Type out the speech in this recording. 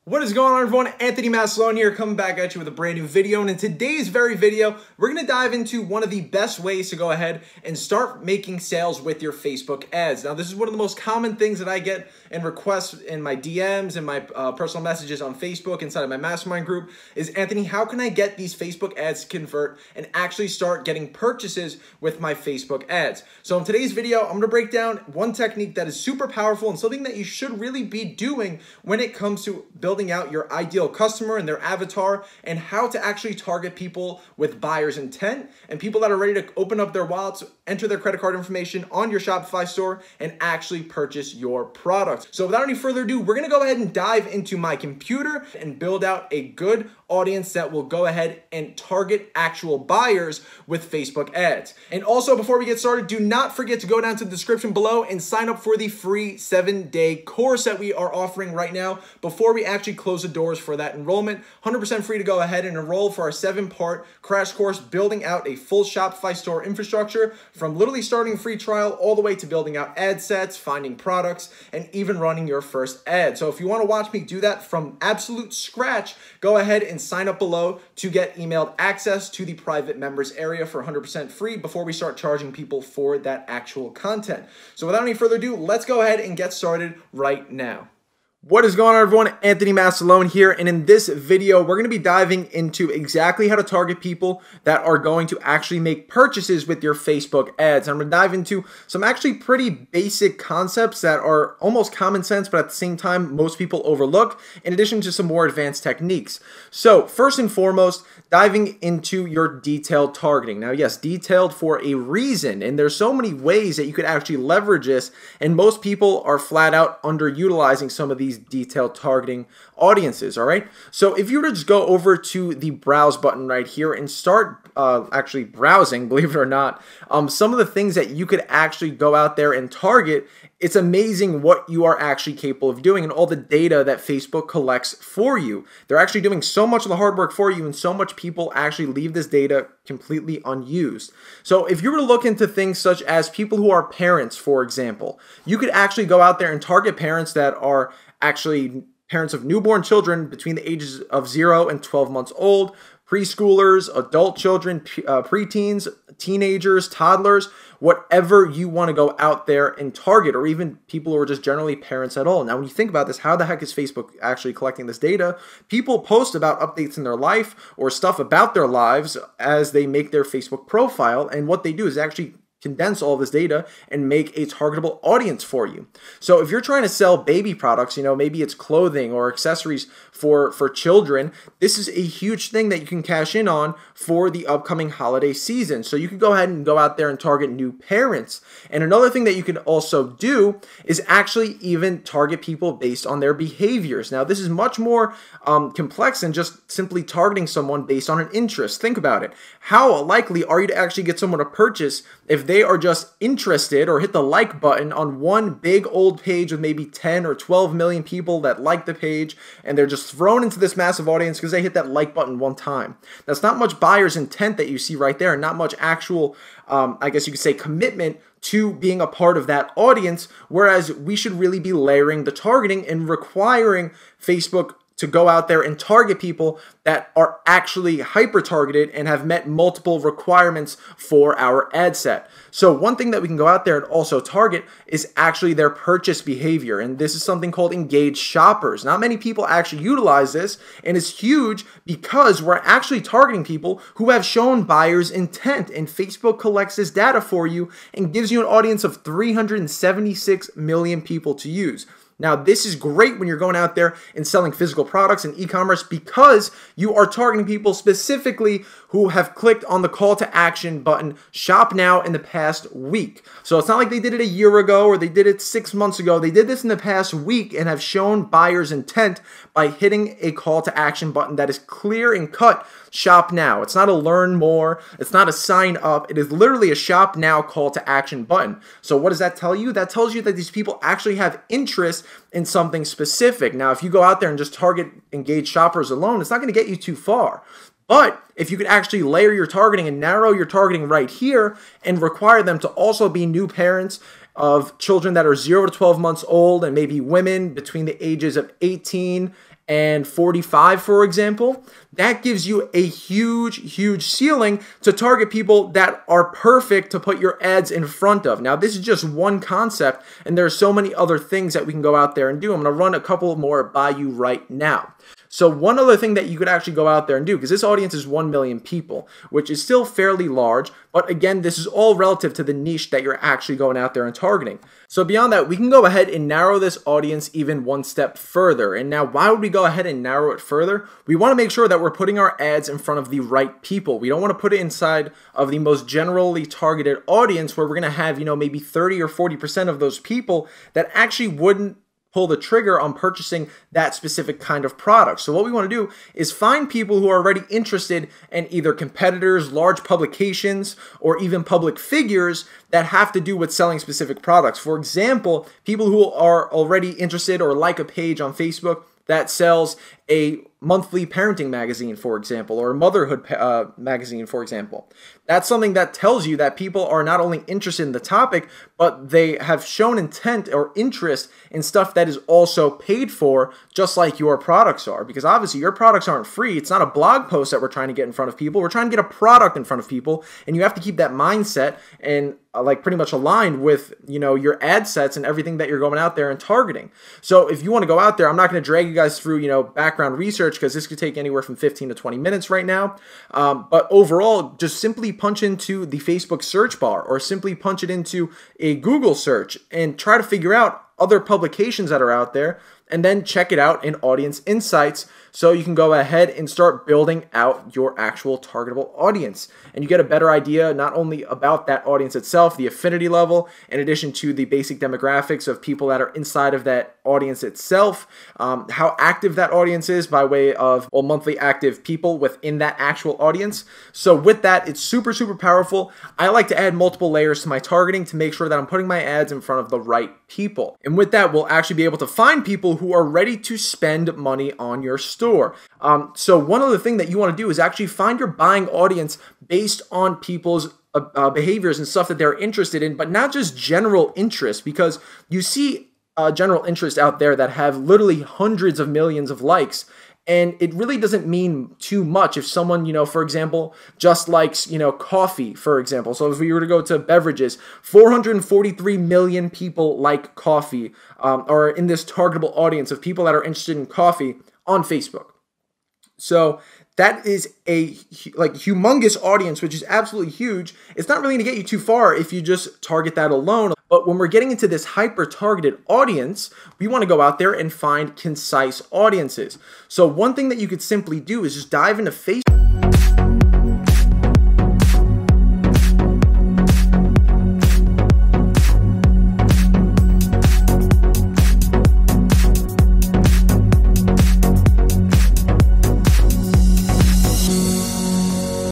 What is going on, everyone? Anthony Mastellone here, coming back at you with a brand new video. And in today's video, we're going to dive into one of the best ways to go ahead and start making sales with your Facebook ads. Now, this is one of the most common things that I get in requests in my DMs and my personal messages on Facebook inside of my mastermind group is, Anthony, how can I get these Facebook ads to convert and actually start getting purchases with my Facebook ads? So in today's video, I'm going to break down one technique that is super powerful and something that you should really be doing when it comes to building out your ideal customer and their avatar, and how to actually target people with buyer's intent and people that are ready to open up their wallets, enter their credit card information on your Shopify store, and actually purchase your product. So without any further ado, we're gonna go ahead and dive into my computer and build out a good audience that will go ahead and target actual buyers with Facebook ads. And also, before we get started, do not forget to go down to the description below and sign up for the free 7-day course that we are offering right now before we actually close the doors for that enrollment. 100% free to go ahead and enroll for our 7-part crash course building out a full Shopify store infrastructure, from literally starting a free trial all the way to building out ad sets, finding products, and even running your first ad. So if you want to watch me do that from absolute scratch, go ahead and sign up below to get emailed access to the private members area for 100% free before we start charging people for that actual content. So without any further ado, let's go ahead and get started right now. What is going on, everyone? Anthony Mastellone here, and in this video, we're going to be diving into exactly how to target people that are going to actually make purchases with your Facebook ads. I'm going to dive into some actually pretty basic concepts that are almost common sense, but at the same time, most people overlook, in addition to some more advanced techniques. So first and foremost, diving into your detailed targeting. Now, yes, detailed for a reason, and there's so many ways that you could actually leverage this, and most people are flat out underutilizing some of these detailed targeting audiences. All right, so if you were to just go over to the browse button right here and start actually browsing, believe it or not, some of the things that you could actually go out there and target, it's amazing what you are actually capable of doing and all the data that Facebook collects for you. They're actually doing so much of the hard work for you, and so much people actually leave this data completely unused. So if you were to look into things such as people who are parents, for example, you could actually go out there and target parents that are actually parents of newborn children between the ages of 0 and 12 months old, preschoolers, adult children, preteens, teenagers, toddlers, whatever you want to go out there and target, or even people who are just generally parents at all. Now, when you think about this, how the heck is Facebook actually collecting this data? People post about updates in their life or stuff about their lives as they make their Facebook profile, and what they do is actually condense all this data and make a targetable audience for you. So if you're trying to sell baby products, you know, maybe it's clothing or accessories for children, this is a huge thing that you can cash in on for the upcoming holiday season. So you can go ahead and go out there and target new parents. And another thing that you can also do is actually even target people based on their behaviors. Now, this is much more complex than just simply targeting someone based on an interest. Think about it. How likely are you to actually get someone to purchase if they are just interested or hit the like button on one big old page with maybe 10 or 12 million people that like the page, and they're just thrown into this massive audience because they hit that like button one time? That's not much buyer's intent that you see right there, and not much actual, I guess you could say, commitment to being a part of that audience, whereas we should really be layering the targeting and requiring Facebook to go out there and target people that are actually hyper-targeted and have met multiple requirements for our ad set. So one thing that we can go out there and also target is actually their purchase behavior, and this is something called engaged shoppers. Not many people actually utilize this, and it's huge because we're actually targeting people who have shown buyer's intent, and Facebook collects this data for you and gives you an audience of 376 million people to use. Now, this is great when you're going out there and selling physical products and e-commerce, because you are targeting people specifically who have clicked on the call to action button, shop now, in the past week. So it's not like they did it a year ago or they did it 6 months ago. They did this in the past week and have shown buyer's intent by hitting a call to action button that is clear and cut. Shop now. It's not a learn more. It's not a sign up. It is literally a shop now call to action button. So what does that tell you? That tells you that these people actually have interest in something specific. Now, if you go out there and just target engaged shoppers alone, it's not going to get you too far. But if you could actually layer your targeting and narrow your targeting right here and require them to also be new parents of children that are 0 to 12 months old and maybe women between the ages of 18 and 45, for example, that gives you a huge ceiling to target people that are perfect to put your ads in front of. Now, this is just one concept, and there are so many other things that we can go out there and do. I'm going to run a couple more by you right now. So one other thing that you could actually go out there and do, because this audience is 1 million people, which is still fairly large, but again, this is all relative to the niche that you're actually going out there and targeting. So beyond that, we can go ahead and narrow this audience even one step further. And now, why would we go ahead and narrow it further? We want to make sure that we're putting our ads in front of the right people. We don't want to put it inside of the most generally targeted audience where we're going to have, maybe 30 or 40% of those people that actually wouldn't pull the trigger on purchasing that specific kind of product. So what we want to do is find people who are already interested in either competitors, large publications, or even public figures that have to do with selling specific products. For example, people who are already interested or like a page on Facebook that sells a monthly parenting magazine, for example, or a motherhood magazine, for example. That's something that tells you that people are not only interested in the topic, but they have shown intent or interest in stuff that is also paid for, just like your products are. Because obviously your products aren't free. It's not a blog post that we're trying to get in front of people. We're trying to get a product in front of people, and you have to keep that mindset and like pretty much aligned with, your ad sets and everything that you're going out there and targeting. So if you want to go out there, I'm not going to drag you guys through, background research, because this could take anywhere from 15 to 20 minutes right now. But overall, just simply punch into the Facebook search bar or simply punch it into a Google search and try to figure out other publications that are out there, and then check it out in Audience Insights so you can go ahead and start building out your actual targetable audience. And you get a better idea not only about that audience itself, the affinity level, in addition to the basic demographics of people that are inside of that audience itself, how active that audience is by way of monthly active people within that actual audience. So with that, it's super powerful. I like to add multiple layers to my targeting to make sure that I'm putting my ads in front of the right people. And with that, we'll actually be able to find people who are ready to spend money on your store. So one other thing that you want to do is actually find your buying audience based on people's behaviors and stuff that they're interested in, but not just general interest, because you see general interest out there that have literally hundreds of millions of likes. And it really doesn't mean too much if someone, for example, just likes, coffee, for example. So if we were to go to beverages, 443 million people like coffee, or in this targetable audience of people that are interested in coffee on Facebook. So that is a humongous audience, which is absolutely huge. It's not really going to get you too far if you just target that alone. But when we're getting into this hyper-targeted audience, we want to go out there and find concise audiences. So one thing that you could simply do is just dive into Facebook.